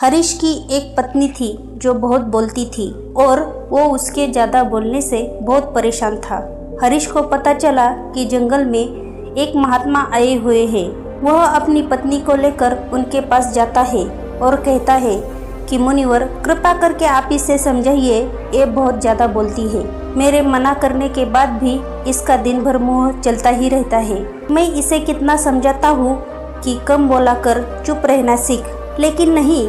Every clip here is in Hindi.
हरीश की एक पत्नी थी जो बहुत बोलती थी और वो उसके ज़्यादा बोलने से बहुत परेशान था। हरीश को पता चला कि जंगल में एक महात्मा आए हुए हैं। वह अपनी पत्नी को लेकर उनके पास जाता है और कहता है कि मुनिवर, कृपा करके आप इसे समझाइए, ये बहुत ज़्यादा बोलती है। मेरे मना करने के बाद भी इसका दिन भर मुँह चलता ही रहता है। मैं इसे कितना समझाता हूँ कि कम बोला कर, चुप रहना सीख, लेकिन नहीं,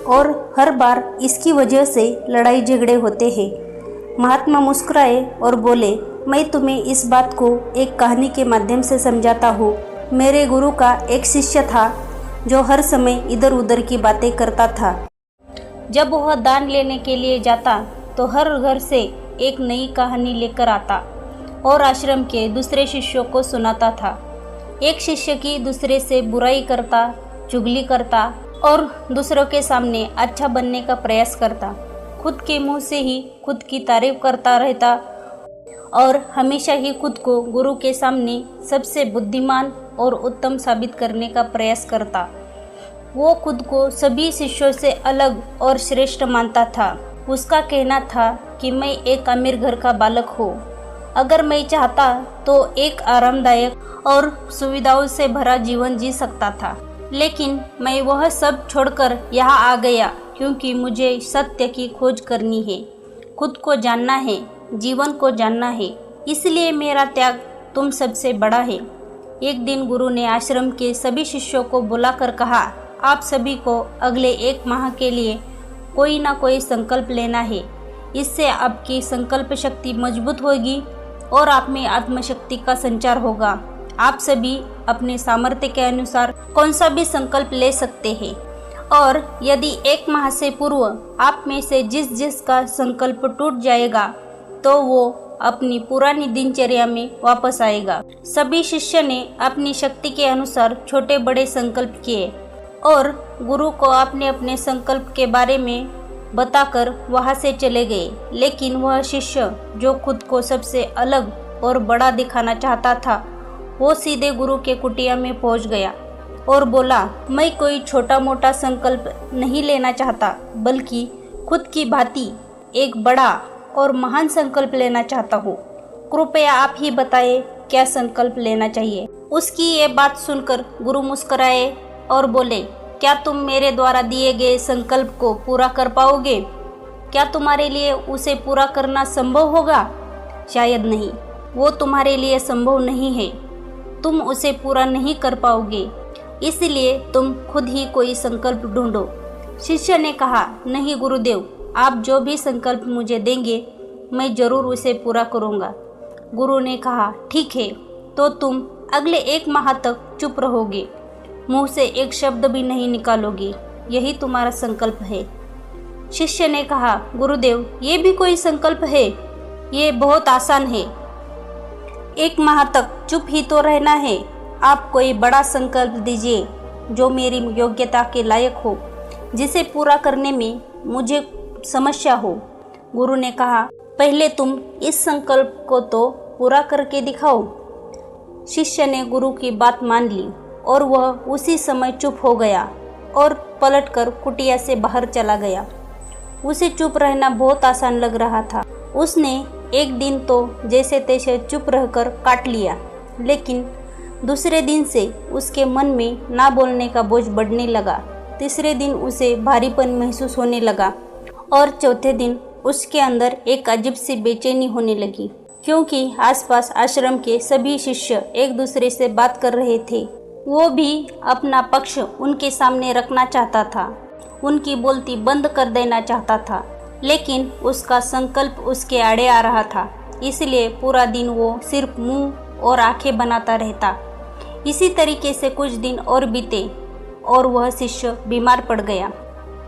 और हर बार इसकी वजह से लड़ाई झगड़े होते हैं। महात्मा मुस्कुराए और बोले, मैं तुम्हें इस बात को एक कहानी के माध्यम से समझाता हूँ। मेरे गुरु का एक शिष्य था जो हर समय इधर उधर की बातें करता था। जब वह दान लेने के लिए जाता तो हर घर से एक नई कहानी लेकर आता और आश्रम के दूसरे शिष्यों को सुनाता था। एक शिष्य की दूसरे से बुराई करता, चुगली करता और दूसरों के सामने अच्छा बनने का प्रयास करता। खुद के मुंह से ही खुद की तारीफ करता रहता और हमेशा ही खुद को गुरु के सामने सबसे बुद्धिमान और उत्तम साबित करने का प्रयास करता। वो खुद को सभी शिष्यों से अलग और श्रेष्ठ मानता था। उसका कहना था कि मैं एक अमीर घर का बालक हूँ। अगर मैं चाहता तो एक आरामदायक और सुविधाओं से भरा जीवन जी सकता था, लेकिन मैं वह सब छोड़कर यहाँ आ गया क्योंकि मुझे सत्य की खोज करनी है, खुद को जानना है, जीवन को जानना है। इसलिए मेरा त्याग तुम सबसे बड़ा है। एक दिन गुरु ने आश्रम के सभी शिष्यों को बुलाकर कहा, आप सभी को अगले 1 माह के लिए कोई ना कोई संकल्प लेना है। इससे आपकी संकल्प शक्ति मजबूत होगी और आप में आत्मशक्ति का संचार होगा। आप सभी अपने सामर्थ्य के अनुसार कौन सा भी संकल्प ले सकते हैं और यदि 1 माह से पूर्व आप में से जिस का संकल्प टूट जाएगा तो वो अपनी पुरानी दिनचर्या में वापस आएगा। सभी शिष्य ने अपनी शक्ति के अनुसार छोटे बड़े संकल्प किए और गुरु को अपने अपने संकल्प के बारे में बताकर वहां से चले गए। लेकिन वह शिष्य जो खुद को सबसे अलग और बड़ा दिखाना चाहता था, वो सीधे गुरु के कुटिया में पहुंच गया और बोला, मैं कोई छोटा मोटा संकल्प नहीं लेना चाहता, बल्कि खुद की भांति एक बड़ा और महान संकल्प लेना चाहता हूँ। कृपया आप ही बताएं क्या संकल्प लेना चाहिए। उसकी ये बात सुनकर गुरु मुस्कुराए और बोले, क्या तुम मेरे द्वारा दिए गए संकल्प को पूरा कर पाओगे? क्या तुम्हारे लिए उसे पूरा करना संभव होगा? शायद नहीं, वो तुम्हारे लिए संभव नहीं है। तुम उसे पूरा नहीं कर पाओगे, इसलिए तुम खुद ही कोई संकल्प ढूंढो। शिष्य ने कहा, नहीं गुरुदेव, आप जो भी संकल्प मुझे देंगे मैं जरूर उसे पूरा करूँगा। गुरु ने कहा, ठीक है, तो तुम अगले 1 माह तक चुप रहोगे, मुंह से एक शब्द भी नहीं निकालोगे, यही तुम्हारा संकल्प है। शिष्य ने कहा, गुरुदेव, ये भी कोई संकल्प है? ये बहुत आसान है। 1 माह तक चुप ही तो रहना है। आप कोई बड़ा संकल्प दीजिए जो मेरी योग्यता के लायक हो, जिसे पूरा करने में मुझे समस्या हो। गुरु ने कहा, पहले तुम इस संकल्प को तो पूरा करके दिखाओ। शिष्य ने गुरु की बात मान ली और वह उसी समय चुप हो गया और पलटकर कुटिया से बाहर चला गया। उसे चुप रहना बहुत आसान लग रहा था। उसने एक दिन तो जैसे तैसे चुप रहकर काट लिया, लेकिन दूसरे दिन से उसके मन में ना बोलने का बोझ बढ़ने लगा। तीसरे दिन उसे भारीपन महसूस होने लगा और चौथे दिन उसके अंदर एक अजीब सी बेचैनी होने लगी, क्योंकि आसपास आश्रम के सभी शिष्य एक दूसरे से बात कर रहे थे। वो भी अपना पक्ष उनके सामने रखना चाहता था, उनकी बोलती बंद कर देना चाहता था, लेकिन उसका संकल्प उसके आड़े आ रहा था। इसलिए पूरा दिन वो सिर्फ मुंह और आंखें बनाता रहता। इसी तरीके से कुछ दिन और बीते और वह शिष्य बीमार पड़ गया।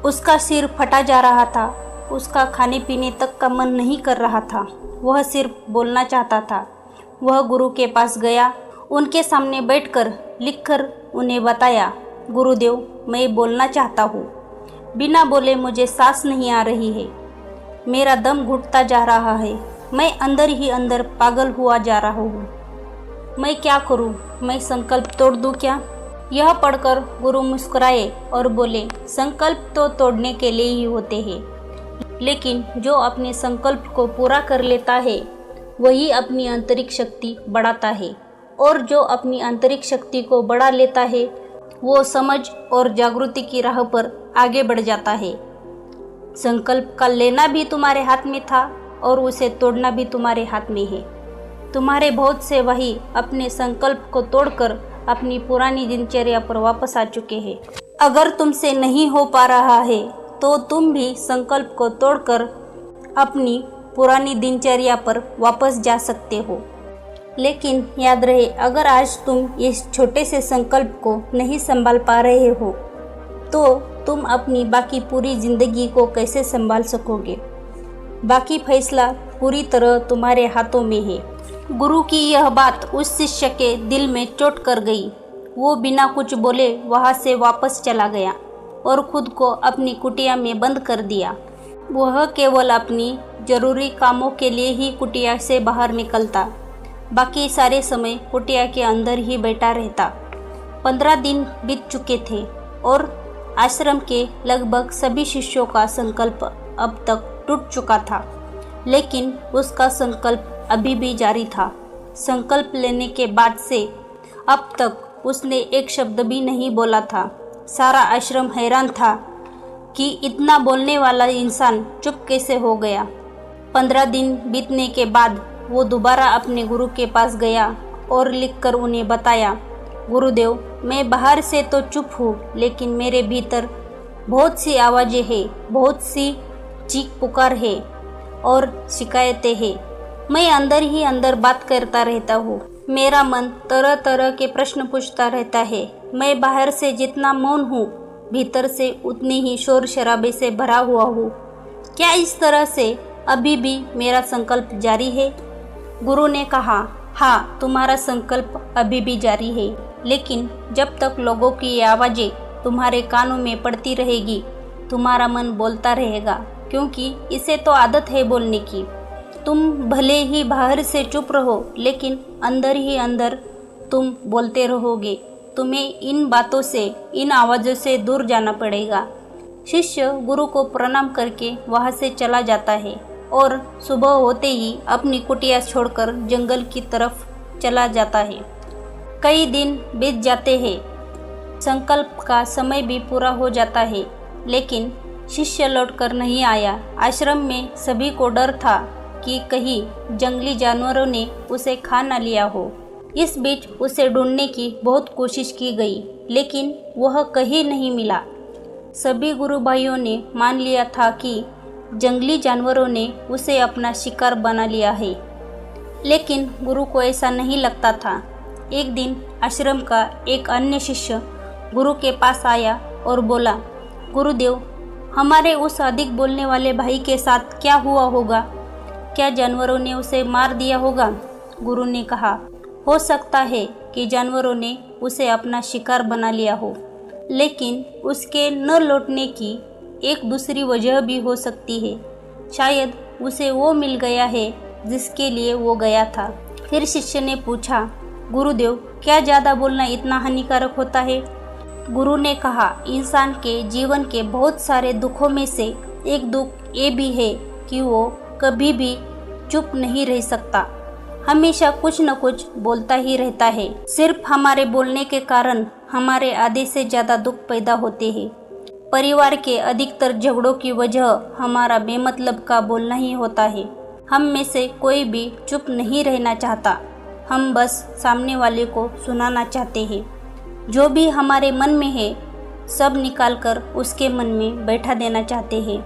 उसका सिर फटा जा रहा था, उसका खाने पीने तक का मन नहीं कर रहा था, वह सिर्फ बोलना चाहता था। वह गुरु के पास गया, उनके सामने बैठकर लिखकर उन्हें बताया, गुरुदेव, मैं बोलना चाहता हूँ, बिना बोले मुझे सांस नहीं आ रही है, मेरा दम घुटता जा रहा है, मैं अंदर ही अंदर पागल हुआ जा रहा हूँ। मैं क्या करूँ? मैं संकल्प तोड़ दूँ क्या? यह पढ़कर गुरु मुस्कुराए और बोले, संकल्प तो तोड़ने के लिए ही होते हैं, लेकिन जो अपने संकल्प को पूरा कर लेता है वही अपनी आंतरिक शक्ति बढ़ाता है, और जो अपनी आंतरिक शक्ति को बढ़ा लेता है वो समझ और जागृति की राह पर आगे बढ़ जाता है। संकल्प का लेना भी तुम्हारे हाथ में था और उसे तोड़ना भी तुम्हारे हाथ में है। तुम्हारे बहुत से वही अपने संकल्प को तोड़कर अपनी पुरानी दिनचर्या पर वापस आ चुके हैं। अगर तुमसे नहीं हो पा रहा है तो तुम भी संकल्प को तोड़कर अपनी पुरानी दिनचर्या पर वापस जा सकते हो। लेकिन याद रहे, अगर आज तुम इस छोटे से संकल्प को नहीं संभाल पा रहे हो तो तुम अपनी बाकी पूरी जिंदगी को कैसे संभाल सकोगे। बाकी फैसला पूरी तरह तुम्हारे हाथों में है। गुरु की यह बात उस शिष्य के दिल में चोट कर गई। वो बिना कुछ बोले वहाँ से वापस चला गया और खुद को अपनी कुटिया में बंद कर दिया। वह केवल अपनी जरूरी कामों के लिए ही कुटिया से बाहर निकलता, बाकी सारे समय कुटिया के अंदर ही बैठा रहता। 15 दिन बीत चुके थे और आश्रम के लगभग सभी शिष्यों का संकल्प अब तक टूट चुका था, लेकिन उसका संकल्प अभी भी जारी था। संकल्प लेने के बाद से अब तक उसने एक शब्द भी नहीं बोला था। सारा आश्रम हैरान था कि इतना बोलने वाला इंसान चुप कैसे हो गया। 15 दिन बीतने के बाद वो दोबारा अपने गुरु के पास गया और लिखकर उन्हें बताया, गुरुदेव, मैं बाहर से तो चुप हूँ, लेकिन मेरे भीतर बहुत सी आवाज़ें हैं, बहुत सी चीख पुकार है और शिकायतें हैं। मैं अंदर ही अंदर बात करता रहता हूँ। मेरा मन तरह तरह के प्रश्न पूछता रहता है। मैं बाहर से जितना मौन हूँ, भीतर से उतनी ही शोर शराबे से भरा हुआ हूँ। क्या इस तरह से अभी भी मेरा संकल्प जारी है? गुरु ने कहा, हाँ, तुम्हारा संकल्प अभी भी जारी है, लेकिन जब तक लोगों की ये आवाज़ें तुम्हारे कानों में पड़ती रहेगी, तुम्हारा मन बोलता रहेगा, क्योंकि इसे तो आदत है बोलने की। तुम भले ही बाहर से चुप रहो, लेकिन अंदर ही अंदर तुम बोलते रहोगे। तुम्हें इन बातों से, इन आवाज़ों से दूर जाना पड़ेगा। शिष्य गुरु को प्रणाम करके वहाँ से चला जाता है और सुबह होते ही अपनी कुटिया छोड़कर जंगल की तरफ चला जाता है। कई दिन बीत जाते हैं, संकल्प का समय भी पूरा हो जाता है, लेकिन शिष्य लौटकर नहीं आया। आश्रम में सभी को डर था कि कहीं जंगली जानवरों ने उसे खा न लिया हो। इस बीच उसे ढूंढने की बहुत कोशिश की गई, लेकिन वह कहीं नहीं मिला। सभी गुरु भाइयों ने मान लिया था कि जंगली जानवरों ने उसे अपना शिकार बना लिया है, लेकिन गुरु को ऐसा नहीं लगता था। एक दिन आश्रम का एक अन्य शिष्य गुरु के पास आया और बोला, गुरुदेव, हमारे उस अधिक बोलने वाले भाई के साथ क्या हुआ होगा? क्या जानवरों ने उसे मार दिया होगा? गुरु ने कहा, हो सकता है कि जानवरों ने उसे अपना शिकार बना लिया हो, लेकिन उसके न लौटने की एक दूसरी वजह भी हो सकती है। शायद उसे वो मिल गया है जिसके लिए वो गया था। फिर शिष्य ने पूछा, गुरुदेव, क्या ज़्यादा बोलना इतना हानिकारक होता है? गुरु ने कहा, इंसान के जीवन के बहुत सारे दुखों में से एक दुख ये भी है कि वो कभी भी चुप नहीं रह सकता, हमेशा कुछ न कुछ बोलता ही रहता है। सिर्फ हमारे बोलने के कारण हमारे आधे से ज़्यादा दुख पैदा होते हैं। परिवार के अधिकतर झगड़ों की वजह हमारा बेमतलब का बोलना ही होता है। हम में से कोई भी चुप नहीं रहना चाहता, हम बस सामने वाले को सुनाना चाहते हैं। जो भी हमारे मन में है सब निकाल कर उसके मन में बैठा देना चाहते हैं।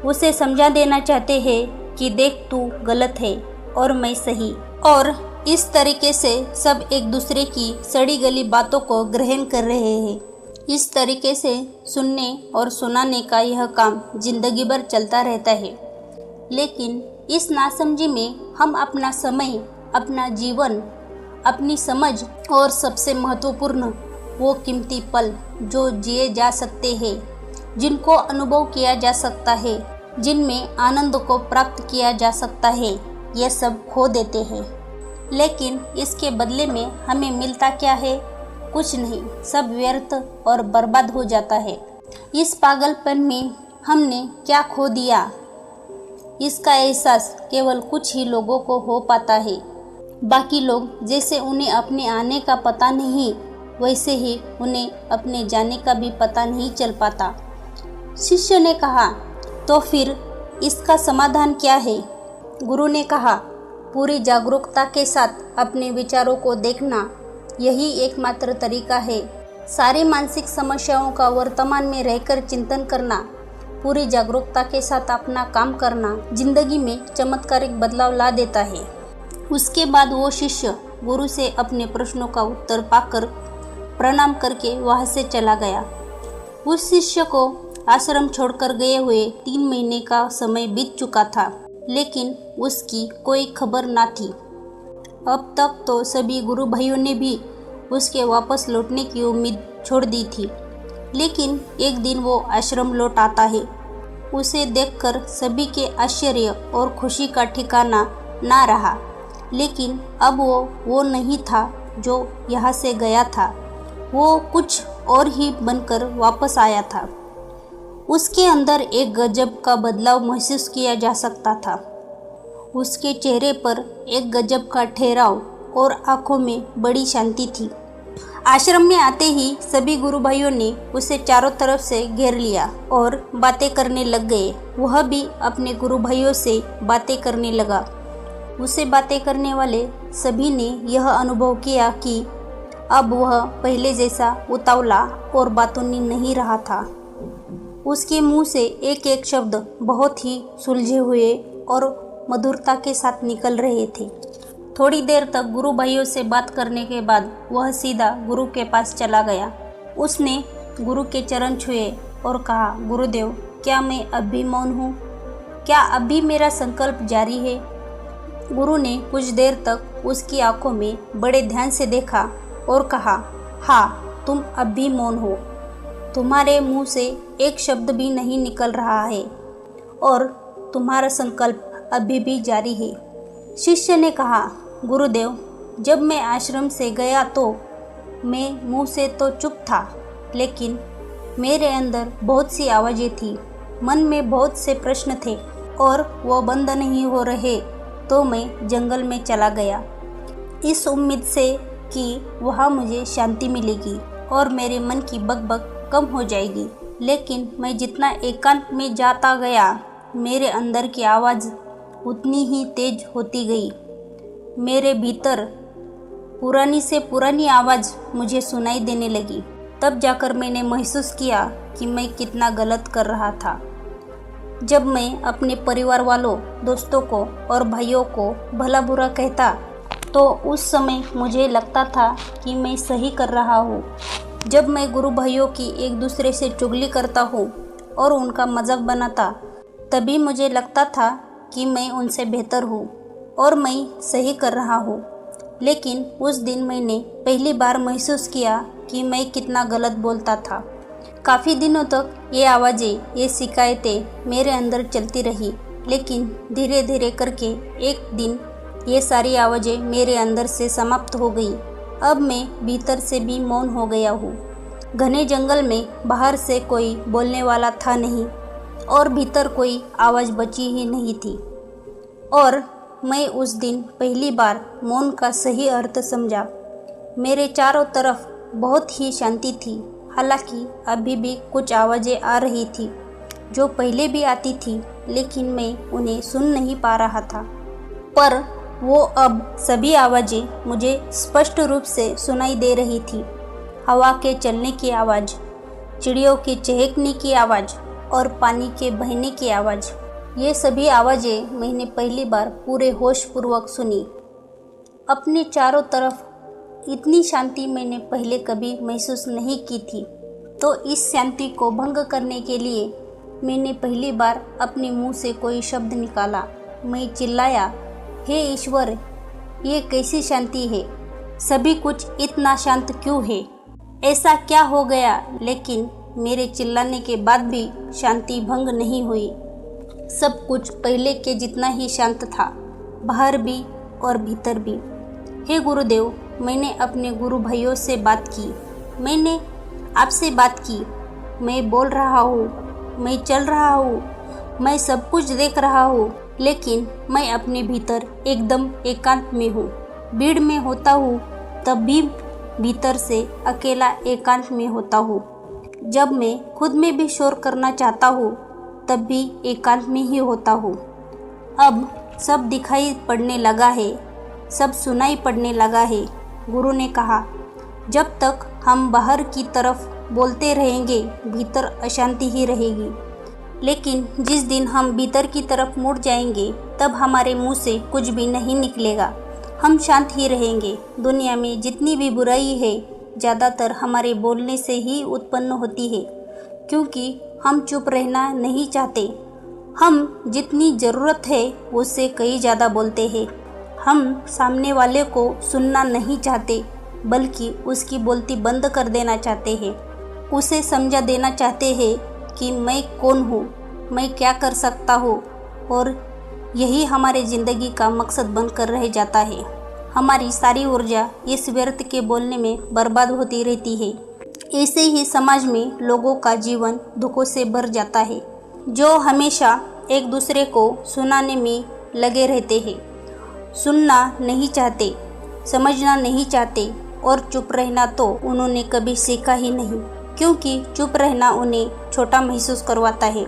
उसे समझा देना चाहते हैं कि देख, तू गलत है और मैं सही। और इस तरीके से सब एक दूसरे की सड़ी गली बातों को ग्रहण कर रहे हैं। इस तरीके से सुनने और सुनाने का यह काम जिंदगी भर चलता रहता है। लेकिन इस नासमझी में हम अपना समय, अपना जीवन, अपनी समझ और सबसे महत्वपूर्ण वो कीमती पल जो जिए जा सकते हैं, जिनको अनुभव किया जा सकता है, जिनमें आनंद को प्राप्त किया जा सकता है, ये सब खो देते हैं। लेकिन इसके बदले में हमें मिलता क्या है? कुछ नहीं, सब व्यर्थ और बर्बाद हो जाता है। इस पागलपन में हमने क्या खो दिया, इसका एहसास केवल कुछ ही लोगों को हो पाता है। बाकी लोग जैसे उन्हें अपने आने का पता नहीं, वैसे ही उन्हें अपने जाने का भी पता नहीं चल पाता। शिष्य ने कहा, तो फिर इसका समाधान क्या है? गुरु ने कहा, पूरी जागरूकता के साथ अपने विचारों को देखना, यही एकमात्र तरीका है। सारी मानसिक समस्याओं का वर्तमान में रहकर चिंतन करना, पूरी जागरूकता के साथ अपना काम करना जिंदगी में चमत्कारिक बदलाव ला देता है। उसके बाद वो शिष्य गुरु से अपने प्रश्नों का उत्तर पाकर प्रणाम करके वहां से चला गया। उस शिष्य को आश्रम छोड़कर गए हुए 3 महीने का समय बीत चुका था, लेकिन उसकी कोई खबर ना थी। अब तक तो सभी गुरु भाइयों ने भी उसके वापस लौटने की उम्मीद छोड़ दी थी, लेकिन एक दिन वो आश्रम लौट आता है। उसे देखकर सभी के आश्चर्य और खुशी का ठिकाना ना रहा, लेकिन अब वो नहीं था जो यहाँ से गया था, वो कुछ और ही बनकर वापस आया था। उसके अंदर एक गजब का बदलाव महसूस किया जा सकता था। उसके चेहरे पर एक गजब का ठहराव और आंखों में बड़ी शांति थी। आश्रम में आते ही सभी गुरु भाइयों ने उसे चारों तरफ से घेर लिया और बातें करने लग गए। वह भी अपने गुरु भाइयों से बातें करने लगा। उसे बातें करने वाले सभी ने यह अनुभव किया कि अब वह पहले जैसा उतावला और बातूनी नहीं रहा था। उसके मुंह से एक एक शब्द बहुत ही सुलझे हुए और मधुरता के साथ निकल रहे थे। थोड़ी देर तक गुरु भाइयों से बात करने के बाद वह सीधा गुरु के पास चला गया। उसने गुरु के चरण छुए और कहा, गुरुदेव, क्या मैं अब भी मौन हूँ? क्या अब भी मेरा संकल्प जारी है? गुरु ने कुछ देर तक उसकी आंखों में बड़े ध्यान से देखा और कहा, हाँ, तुम अब भी मौन हो। तुम्हारे मुंह से एक शब्द भी नहीं निकल रहा है और तुम्हारा संकल्प अभी भी जारी है। शिष्य ने कहा, गुरुदेव, जब मैं आश्रम से गया तो मैं मुंह से तो चुप था, लेकिन मेरे अंदर बहुत सी आवाज़ें थी, मन में बहुत से प्रश्न थे और वो बंद नहीं हो रहे, तो मैं जंगल में चला गया इस उम्मीद से कि वहाँ मुझे शांति मिलेगी और मेरे मन की बकबक कम हो जाएगी। लेकिन मैं जितना एकांत में जाता गया, मेरे अंदर की आवाज़ उतनी ही तेज होती गई। मेरे भीतर पुरानी से पुरानी आवाज़ मुझे सुनाई देने लगी। तब जाकर मैंने महसूस किया कि मैं कितना गलत कर रहा था। जब मैं अपने परिवार वालों, दोस्तों को और भाइयों को भला बुरा कहता, तो उस समय मुझे लगता था कि मैं सही कर रहा हूँ। जब मैं गुरु भाइयों की एक दूसरे से चुगली करता हूँ और उनका मजाक बनाता, तभी मुझे लगता था कि मैं उनसे बेहतर हूँ और मैं सही कर रहा हूँ। लेकिन उस दिन मैंने पहली बार महसूस किया कि मैं कितना गलत बोलता था। काफ़ी दिनों तक ये आवाज़ें, ये शिकायतें मेरे अंदर चलती रही, लेकिन धीरे धीरे करके एक दिन ये सारी आवाज़ें मेरे अंदर से समाप्त हो गई। अब मैं भीतर से भी मौन हो गया हूँ। घने जंगल में बाहर से कोई बोलने वाला था नहीं और भीतर कोई आवाज़ बची ही नहीं थी, और मैं उस दिन पहली बार मौन का सही अर्थ समझा। मेरे चारों तरफ बहुत ही शांति थी। हालांकि अभी भी कुछ आवाज़ें आ रही थी जो पहले भी आती थी, लेकिन मैं उन्हें सुन नहीं पा रहा था। पर वो अब सभी आवाज़ें मुझे स्पष्ट रूप से सुनाई दे रही थी। हवा के चलने की आवाज़, चिड़ियों के चहकने की आवाज़ और पानी के बहने की आवाज़। ये सभी आवाज़ें मैंने पहली बार पूरे होशपूर्वक सुनी। अपने चारों तरफ इतनी शांति मैंने पहले कभी महसूस नहीं की थी। तो इस शांति को भंग करने के लिए मैंने पहली बार अपने मुंह से कोई शब्द निकाला। मैं चिल्लाया, हे ईश्वर, ये कैसी शांति है? सभी कुछ इतना शांत क्यों है? ऐसा क्या हो गया? लेकिन मेरे चिल्लाने के बाद भी शांति भंग नहीं हुई। सब कुछ पहले के जितना ही शांत था, बाहर भी और भीतर भी। हे गुरुदेव, मैंने अपने गुरु भाइयों से बात की, मैंने आपसे बात की, मैं बोल रहा हूँ, मैं चल रहा हूँ, मैं सब कुछ देख रहा हूँ, लेकिन मैं अपने भीतर एकदम एकांत में हूँ। भीड़ में होता हूँ तब भी भीतर से अकेला एकांत में होता हूँ। जब मैं खुद में भी शोर करना चाहता हूँ तब भी एकांत में ही होता हूँ। अब सब दिखाई पड़ने लगा है, सब सुनाई पड़ने लगा है। गुरु ने कहा, जब तक हम बाहर की तरफ बोलते रहेंगे भीतर अशांति ही रहेगी, लेकिन जिस दिन हम भीतर की तरफ मुड़ जाएंगे तब हमारे मुंह से कुछ भी नहीं निकलेगा, हम शांत ही रहेंगे। दुनिया में जितनी भी बुराई है ज़्यादातर हमारे बोलने से ही उत्पन्न होती है, क्योंकि हम चुप रहना नहीं चाहते। हम जितनी ज़रूरत है उससे कहीं ज़्यादा बोलते हैं। हम सामने वाले को सुनना नहीं चाहते, बल्कि उसकी बोलती बंद कर देना चाहते हैं। उसे समझा देना चाहते हैं कि मैं कौन हूँ, मैं क्या कर सकता हूँ, और यही हमारे ज़िंदगी का मकसद बनकर रह जाता है। हमारी सारी ऊर्जा इस व्यर्थ के बोलने में बर्बाद होती रहती है। ऐसे ही समाज में लोगों का जीवन दुखों से भर जाता है, जो हमेशा एक दूसरे को सुनाने में लगे रहते हैं। सुनना नहीं चाहते, समझना नहीं चाहते, और चुप रहना तो उन्होंने कभी सीखा ही नहीं, क्योंकि चुप रहना उन्हें छोटा महसूस करवाता है।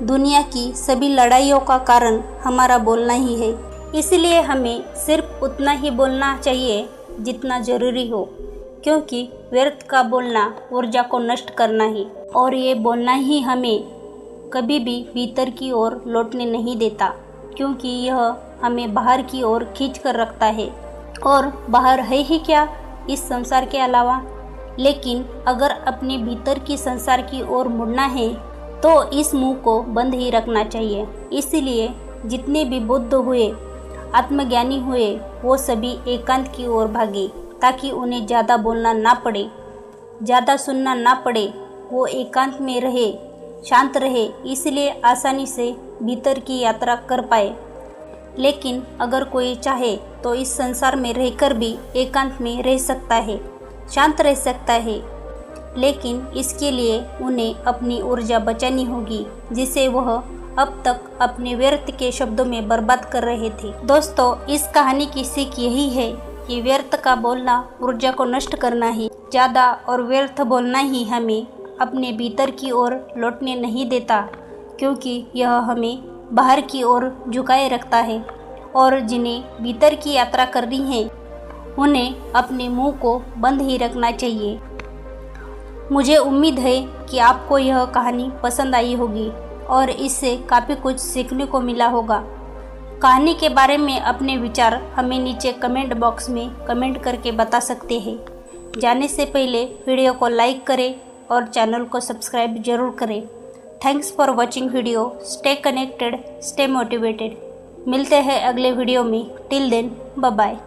दुनिया की सभी लड़ाइयों का कारण हमारा बोलना ही है, इसलिए हमें सिर्फ उतना ही बोलना चाहिए जितना ज़रूरी हो, क्योंकि व्यर्थ का बोलना ऊर्जा को नष्ट करना है, और ये बोलना ही हमें कभी भी भीतर की ओर लौटने नहीं देता, क्योंकि यह हमें बाहर की ओर खींच कर रखता है। और बाहर है ही क्या इस संसार के अलावा। लेकिन अगर अपने भीतर की संसार की ओर मुड़ना है तो इस मुंह को बंद ही रखना चाहिए। इसलिए जितने भी बुद्ध हुए, आत्मज्ञानी हुए, वो सभी एकांत की ओर भागे, ताकि उन्हें ज़्यादा बोलना ना पड़े, ज़्यादा सुनना ना पड़े। वो एकांत में रहे, शांत रहे, इसलिए आसानी से भीतर की यात्रा कर पाए। लेकिन अगर कोई चाहे तो इस संसार में रहकर भी एकांत में रह सकता है, शांत रह सकता है, लेकिन इसके लिए उन्हें अपनी ऊर्जा बचानी होगी, जिसे वह अब तक अपने व्यर्थ के शब्दों में बर्बाद कर रहे थे। दोस्तों, इस कहानी की सीख यही है कि व्यर्थ का बोलना ऊर्जा को नष्ट करना ही, ज़्यादा और व्यर्थ बोलना ही हमें अपने भीतर की ओर लौटने नहीं देता, क्योंकि यह हमें बाहर की ओर झुकाए रखता है। और जिन्हें भीतर की यात्रा करनी है उन्हें अपने मुंह को बंद ही रखना चाहिए। मुझे उम्मीद है कि आपको यह कहानी पसंद आई होगी और इससे काफ़ी कुछ सीखने को मिला होगा। कहानी के बारे में अपने विचार हमें नीचे कमेंट बॉक्स में कमेंट करके बता सकते हैं। जाने से पहले वीडियो को लाइक करें और चैनल को सब्सक्राइब जरूर करें। Thanks for watching video. Stay connected, stay motivated. मिलते हैं अगले वीडियो में। Till then, bye bye.